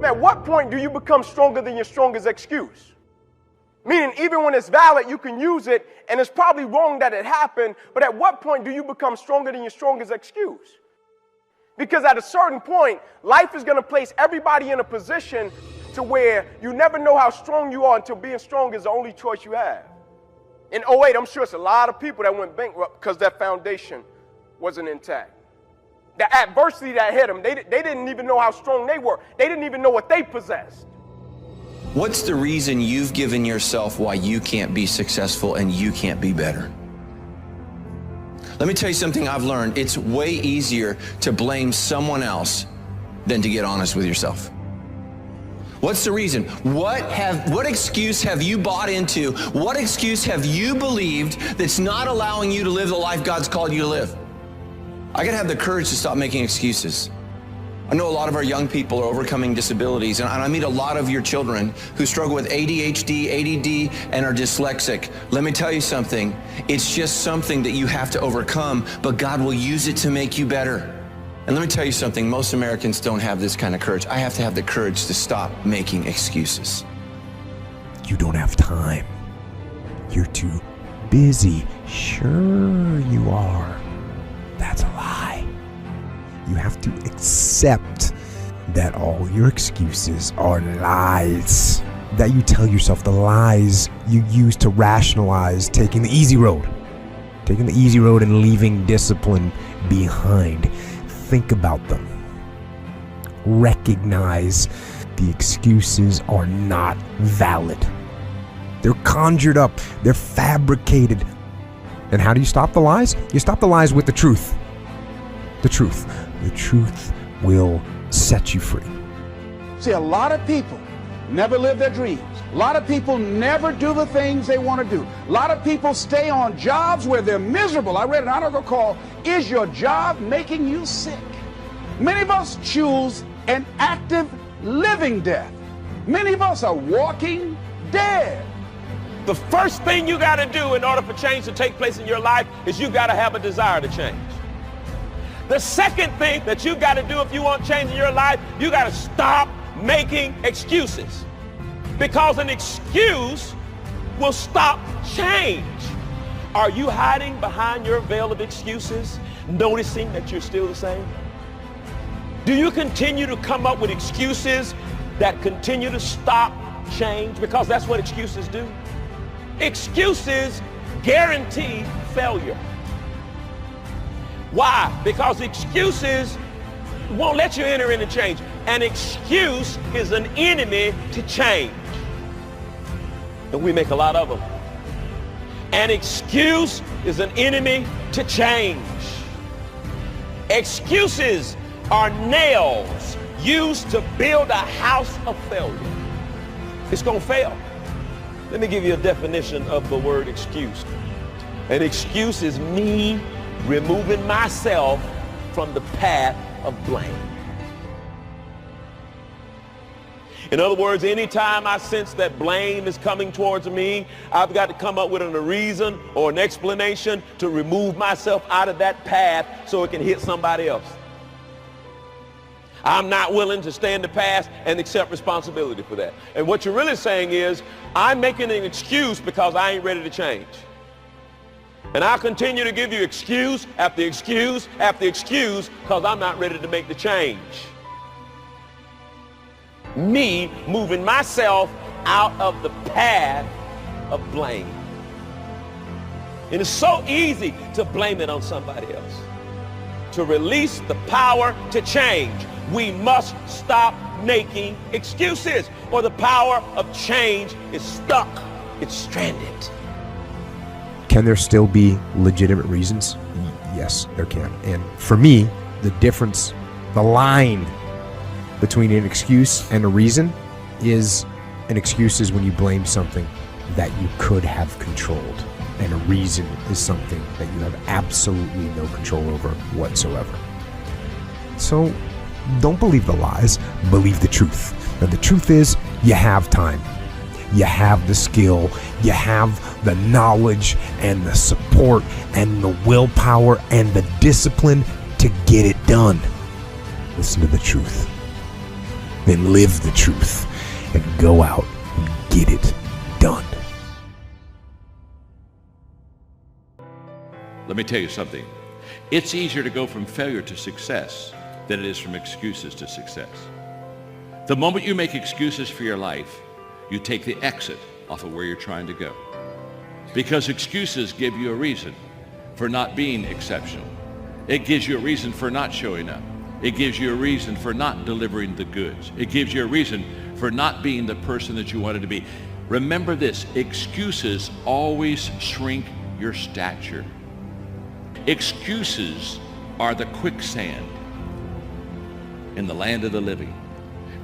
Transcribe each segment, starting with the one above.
At what point do you become stronger than your strongest excuse? Meaning, even when it's valid, you can use it, and it's probably wrong that it happened, but at what point do you become stronger than your strongest excuse? Because at a certain point, life is going to place everybody in a position to where you never know how strong you are until being strong is the only choice you have. In 08, I'm sure it's a lot of people that went bankrupt because their foundation wasn't intact. The adversity that hit them, they didn't even know how strong they were. They didn't even know what they possessed. What's the reason you've given yourself why you can't be successful and you can't be better? Let me tell you something I've learned. It's way easier to blame someone else than to get honest with yourself. What's the reason? What excuse have you bought into? What excuse have you believed that's not allowing you to live the life God's called you to live? I gotta have the courage to stop making excuses. I know a lot of our young people are overcoming disabilities, and I meet a lot of your children who struggle with ADHD, ADD, and are dyslexic. Let me tell you something. It's just something that you have to overcome, but God will use it to make you better. And let me tell you something, most Americans don't have this kind of courage. I have to have the courage to stop making excuses. You don't have time. You're too busy. Sure you are. That's a lie. You have to accept that all your excuses are lies. That you tell yourself, the lies you use to rationalize taking the easy road. Taking the easy road and leaving discipline behind. Think about them. Recognize the excuses are not valid. They're conjured up. They're fabricated. And how do you stop the lies? You stop the lies with the truth. The truth. The truth will set you free. See, a lot of people never live their dreams. A lot of people never do the things they want to do. A lot of people stay on jobs where they're miserable. I read an article called, "Is Your Job Making You Sick?" Many of us choose an active living death. Many of us are walking dead. The first thing you got to do in order for change to take place in your life is you got to have a desire to change. The second thing that you got to do if you want change in your life, you got to stop making excuses. Because an excuse will stop change. Are you hiding behind your veil of excuses, noticing that you're still the same? Do you continue to come up with excuses that continue to stop change? Because that's what excuses do. Excuses guarantee failure. Why? Because excuses won't let you enter into change. An excuse is an enemy to change. And we make a lot of them. An excuse is an enemy to change. Excuses are nails used to build a house of failure. It's going to fail. Let me give you a definition of the word excuse. An excuse is me removing myself from the path of blame. In other words, anytime I sense that blame is coming towards me, I've got to come up with a reason or an explanation to remove myself out of that path so it can hit somebody else. I'm not willing to stand the past and accept responsibility for that. And what you're really saying is, I'm making an excuse because I ain't ready to change. And I'll continue to give you excuse after excuse after excuse because I'm not ready to make the change. Me moving myself out of the path of blame. And it's so easy to blame it on somebody else. To release the power to change, we must stop making excuses, or the power of change is stuck. It's stranded. Can there still be legitimate reasons? Yes, there can. And for me, the difference, the line between an excuse and a reason is, an excuse is when you blame something that you could have controlled, and a reason is something that you have absolutely no control over whatsoever. So don't believe the lies, believe the truth. And the truth is, you have time. You have the skill, you have the knowledge and the support and the willpower and the discipline to get it done. Listen to the truth. then live the truth and go out and get it done. Let me tell you something. It's easier to go from failure to success than it is from excuses to success. The moment you make excuses for your life, you take the exit off of where you're trying to go. Because excuses give you a reason for not being exceptional. It gives you a reason for not showing up. It gives you a reason for not delivering the goods. It gives you a reason for not being the person that you wanted to be. Remember this, excuses always shrink your stature. Excuses are the quicksand in the land of the living.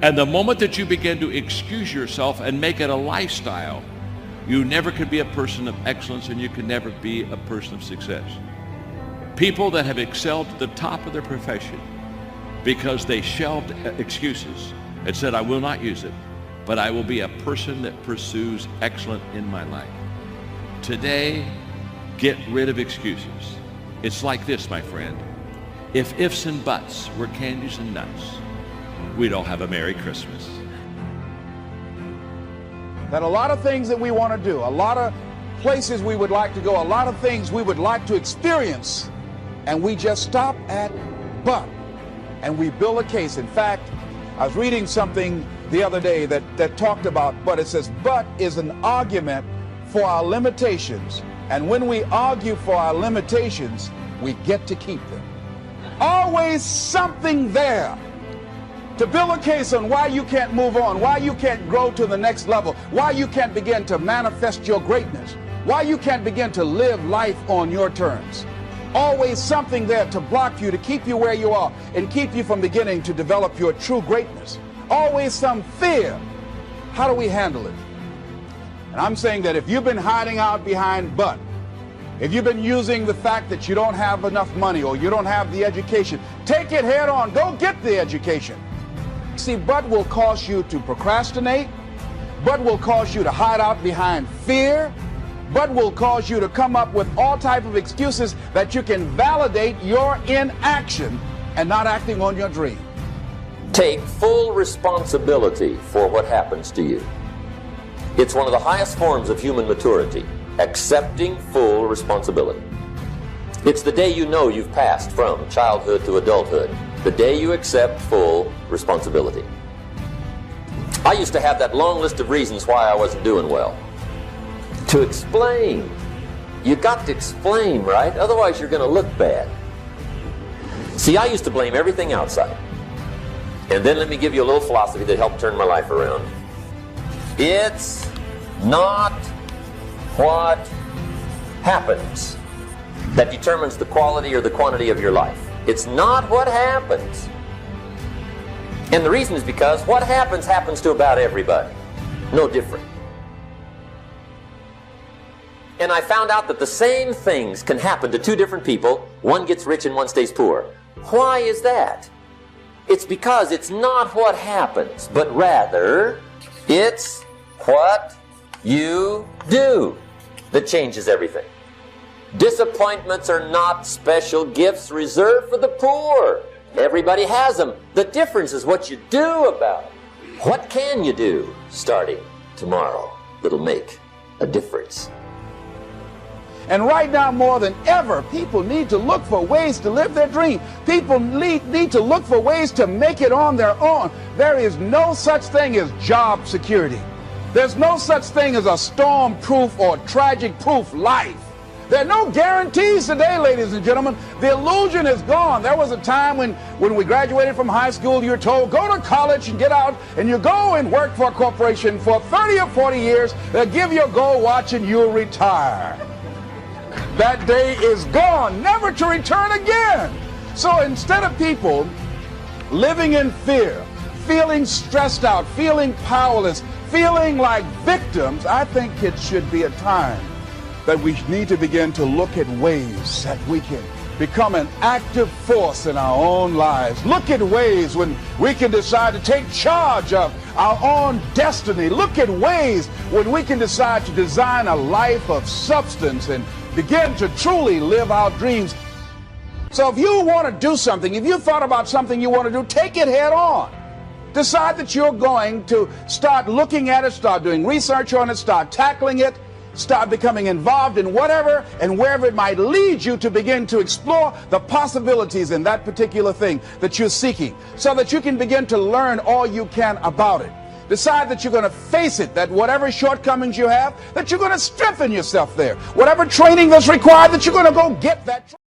And the moment that you begin to excuse yourself and make it a lifestyle, you never could be a person of excellence and you can never be a person of success. People that have excelled at the top of their profession because they shelved excuses and said, I will not use it, but I will be a person that pursues excellence in my life. Today, get rid of excuses. It's like this, my friend. If ifs and buts were candies and nuts, we'd all have a Merry Christmas. That a lot of things that we want to do, a lot of places we would like to go, a lot of things we would like to experience, and we just stop at but, and we build a case. In fact, I was reading something the other day that talked about but. It says, but is an argument for our limitations, and when we argue for our limitations, we get to keep them. Always something there to build a case on why you can't move on, why you can't grow to the next level, why you can't begin to manifest your greatness, why you can't begin to live life on your terms. Always something there to block you, to keep you where you are, and keep you from beginning to develop your true greatness. Always some fear. How do we handle it? And I'm saying that if you've been hiding out behind but, if you've been using the fact that you don't have enough money or you don't have the education, take it head on. Go get the education. See, but will cause you to procrastinate. But will cause you to hide out behind fear. But will cause you to come up with all type of excuses that you can validate your inaction and not acting on your dream. Take full responsibility for what happens to you. It's one of the highest forms of human maturity, accepting full responsibility. It's the day you know you've passed from childhood to adulthood, the day you accept full responsibility. I used to have that long list of reasons why I wasn't doing well. To explain. You got to explain, right? Otherwise you're going to look bad. See, I used to blame everything outside. And then let me give you a little philosophy that helped turn my life around. It's not what happens that determines the quality or the quantity of your life. It's not what happens. And the reason is because what happens to about everybody. No different. And I found out that the same things can happen to two different people. One gets rich and one stays poor. Why is that? It's because it's not what happens, but rather it's what you do that changes everything. Disappointments are not special gifts reserved for the poor. Everybody has them. The difference is what you do about it. What can you do starting tomorrow that'll make a difference? And right now, more than ever, people need to look for ways to live their dream. People need to look for ways to make it on their own. There is no such thing as job security. There's no such thing as a storm-proof or tragic-proof life. There are no guarantees today, ladies and gentlemen. The illusion is gone. There was a time when we graduated from high school, you were told, go to college and get out, and you go and work for a corporation for 30 or 40 years. They'll give you a gold watch and you'll retire. That day is gone, never to return again. So instead of people living in fear, feeling stressed out, feeling powerless, feeling like victims, I think it should be a time that we need to begin to look at ways that we can become an active force in our own lives. Look at ways when we can decide to take charge of our own destiny. Look at ways when we can decide to design a life of substance and begin to truly live our dreams. So if you want to do something, if you thought about something you want to do, take it head on. Decide that you're going to start looking at it, start doing research on it, start tackling it, start becoming involved in whatever and wherever it might lead you to begin to explore the possibilities in that particular thing that you're seeking, so that you can begin to learn all you can about it. Decide that you're going to face it, that whatever shortcomings you have, that you're going to strengthen yourself there. Whatever training that's required, that you're going to go get that.